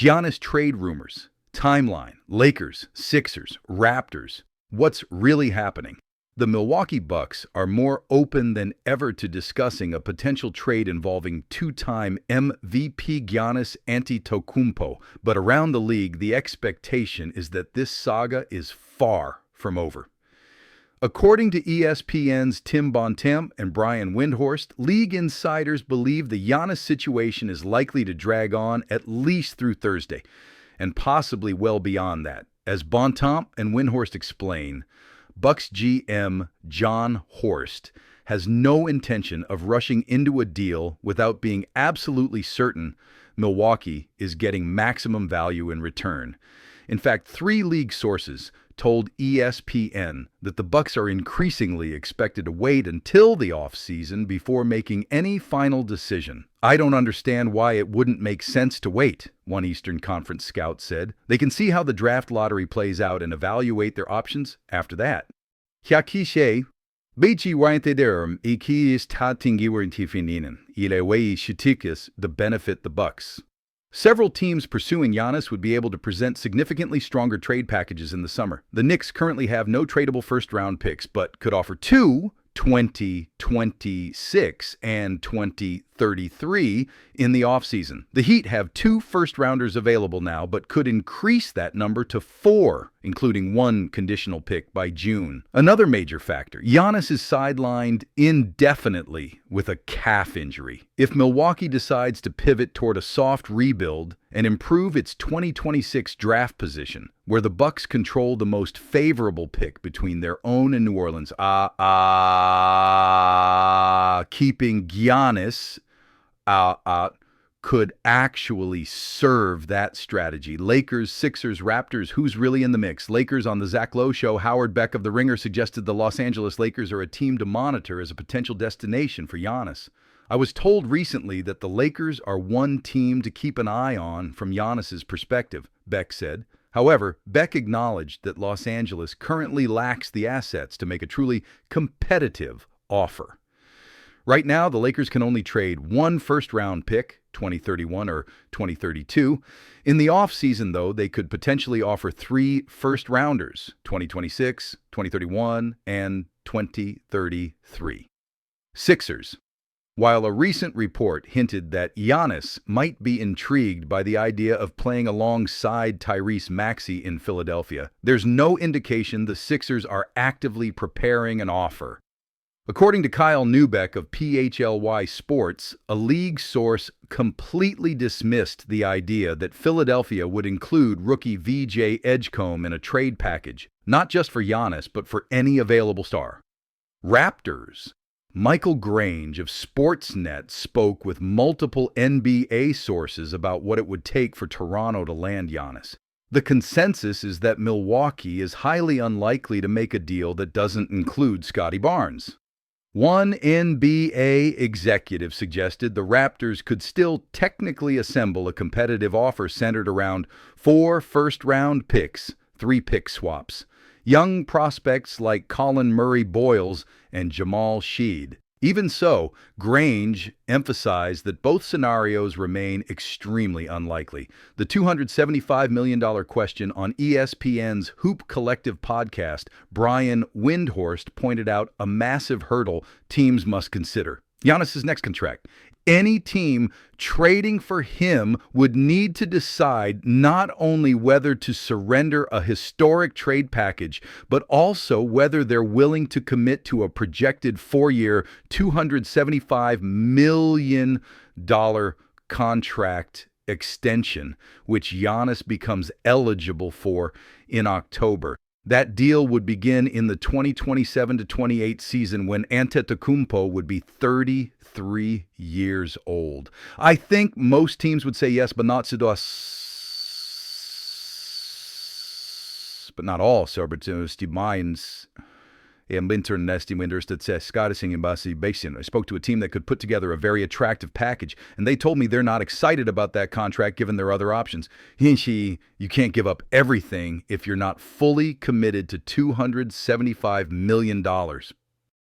Giannis trade rumors, timeline, Lakers, Sixers, Raptors. What's really happening? The Milwaukee Bucks are more open than ever to discussing a potential trade involving two-time MVP Giannis Antetokounmpo, but around the league, the expectation is that this saga is far from over. According to ESPN's Bontemps and Windhorst, league insiders believe the Giannis situation is likely to drag on at least through Thursday, and possibly well beyond that. As Bontemps and Windhorst explain, Bucks GM Jon Horst has no intention of rushing into a deal without being absolutely certain Milwaukee is getting maximum value in return. In fact, 3 league sources told ESPN that the Bucks are increasingly expected to wait until the offseason before making any final decision. "I don't understand why it wouldn't make sense to wait," one Eastern Conference scout said. "They can see how the draft lottery plays out and evaluate their options after that." Hyakishe, Bechi Waintederum, Ikis Tatingiwer Tifininen, Ilewei Shitikis, to benefit the Bucks. Several teams pursuing Giannis would be able to present significantly stronger trade packages in the summer. The Knicks currently have no tradable first-round picks, but could offer 2 2026 and 2033 in the offseason. The Heat have 2 first-rounders available now, but could increase that number to 4, including 1 conditional pick by June. Another major factor, Giannis is sidelined indefinitely with a calf injury. If Milwaukee decides to pivot toward a soft rebuild and improve its 2026 draft position, where the Bucks control the most favorable pick between their own and New Orleans, keeping Giannis could actually serve that strategy. Lakers, Sixers, Raptors, who's really in the mix? Lakers on the Zach Lowe Show, Howard Beck of The Ringer suggested the Los Angeles Lakers are a team to monitor as a potential destination for Giannis. I was told recently that the Lakers are one team to keep an eye on from Giannis's perspective, Beck said. However, Beck acknowledged that Los Angeles currently lacks the assets to make a truly competitive offer. Right now, the Lakers can only trade 1 first-round pick, 2031 or 2032. In the offseason, though, they could potentially offer 3 first-rounders, 2026, 2031, and 2033. Sixers. While a recent report hinted that Giannis might be intrigued by the idea of playing alongside Tyrese Maxey in Philadelphia, there's no indication the Sixers are actively preparing an offer. According to Kyle Neubeck of PHLY Sports, a league source completely dismissed the idea that Philadelphia would include rookie VJ Edgecombe in a trade package, not just for Giannis, but for any available star. Raptors. Michael Grange of Sportsnet spoke with multiple NBA sources about what it would take for Toronto to land Giannis. The consensus is that Milwaukee is highly unlikely to make a deal that doesn't include Scottie Barnes. One NBA executive suggested the Raptors could still technically assemble a competitive offer centered around 4 first-round picks, 3 pick swaps, young prospects like Colin Murray-Boyles and Jamal Sheed. Even so, Grange emphasized that both scenarios remain extremely unlikely. The $275 million question on ESPN's Hoop Collective podcast, Bontemps and Windhorst pointed out a massive hurdle teams must consider. Giannis's next contract. Any team trading for him would need to decide not only whether to surrender a historic trade package, but also whether they're willing to commit to a projected 4-year, $275 million contract extension, which Giannis becomes eligible for in October. That deal would begin in the 2027-28 season when Antetokounmpo would be 33 years old. I think most teams would say yes, but not all. Steve Mines I spoke to a team that could put together a very attractive package, and they told me they're not excited about that contract given their other options. You can't give up everything if you're not fully committed to $275 million